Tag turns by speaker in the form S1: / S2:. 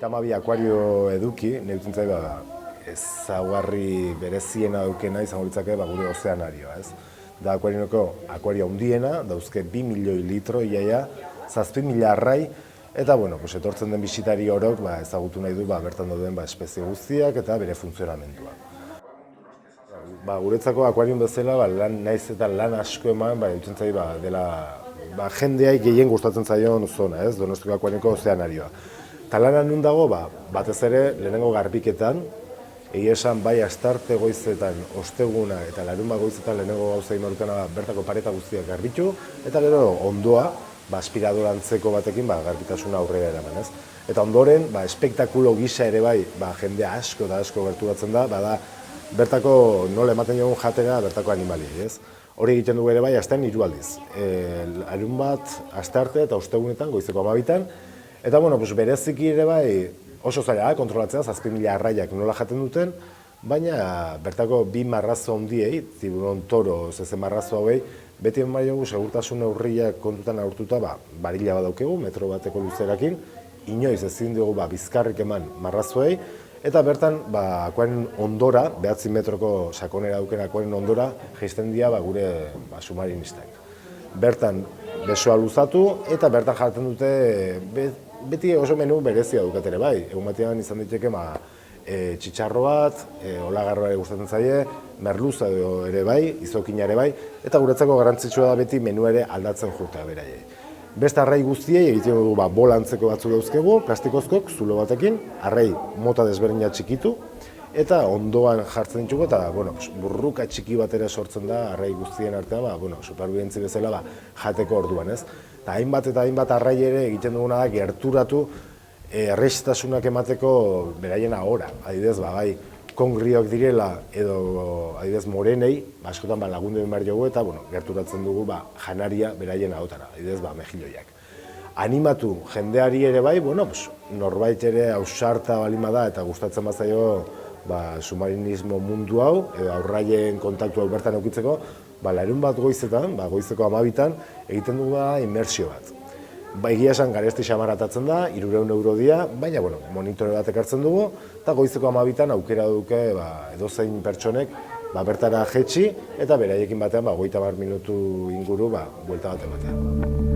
S1: 32 akuario eduki, negutzen zai ezaugarri bereziena dukena izango litzake gure ozeanarioa, ez? Da akuario handiena, dauzke 2 milioi litro, iaia, 7.000 arrai, eta, etortzen den bisitari orok ezagutu nahi du bertan dauden espezie guztiak eta bere funtzionamendua. Guretzako akuarium bezala, naiz eta lan asko eman, dutzen zai dela jendeai gehien gustatzen zaion zona, ez? Donostiako akuarioko ozeanarioa. Eta lana nun dago, batez ere, lehenengo garbiketan, egia esan bai astarte goizetan, osteguna eta larunbat goizetan lehenengo gauza inorkana bertako pareta guztiak garbitu, eta gero ondoa, aspiradora antzeko batekin garbitasuna aurrera eraman, ez? Eta ondoren, espektakulo gisa ere bai, jendea asko eta asko gerturatzen da, bertako nola ematen jogun jatera bertako animaliei, ez? Hori egiten dugu ere bai, astean 3 aldiz. Larunbat, astearte eta ostegunetan, goizeko 12etan, eta bereziki ere bai, oso zaila kontrolatzea, 7.000 arraiak nola jaten duten, baina bertako 2 marrazo handiei, tiburon toro, zezen marrazo hauei, beti eman jogu segurtasun neurriak kontutan aurtuta, barila badaukegu, metro bateko luzerakin, inoiz ezin dugu bizkarrik eman marrazoei, eta bertan akuarien ondora, 9 metroko sakonera duken akuarien ondora, jaisten dira gure submarinistak. Bertan besoa luzatu, eta bertan jartzen dute beti oso menu berezia dukatere bai. Egun batean izan diteke txitxarro bat, olagarroa ere gustatzen zaie, merluza ere bai, izokina ere bai, eta guretzako garrantzitsua da beti menu ere aldatzen jurtea beraiei. Beste arrai guztiei egiten dugu bolantzeko batzu dauzkegu, plastikozkok, zulo batekin, arrai mota desberdina txikitu, eta ondoan jartzen ditugu, eta burruka txiki bat ere sortzen da arrai guztien artean, superbidentzi bezala jateko orduan, ez? Eta hainbat arrai ere egiten duguna da gerturatu erreztasunak emateko beraien ahora. Adibidez, kongriok direla edo adibidez morenei, askotan lagundu egin behar jogu eta gerturatzen dugu janaria beraien ahotara, adibidez mejilloiak. Animatu jendeari ere bai, norbait ere ausarta balima da eta gustatzen bazaio submarinismo mundu hau, aurraien kontaktu hau bertan eukitzeko, larunbat goizetan, goizeko 12etan, egiten dugu inmersio bat. Egia esan garesti xamaratatzen da, 300 euro dia, baina monitore bat ekartzen dugu, eta goizeko 12etan aukera duke edozein pertsonek bertara jetxi, eta beraiekin batean 30 minutu inguru buelta bat ematea.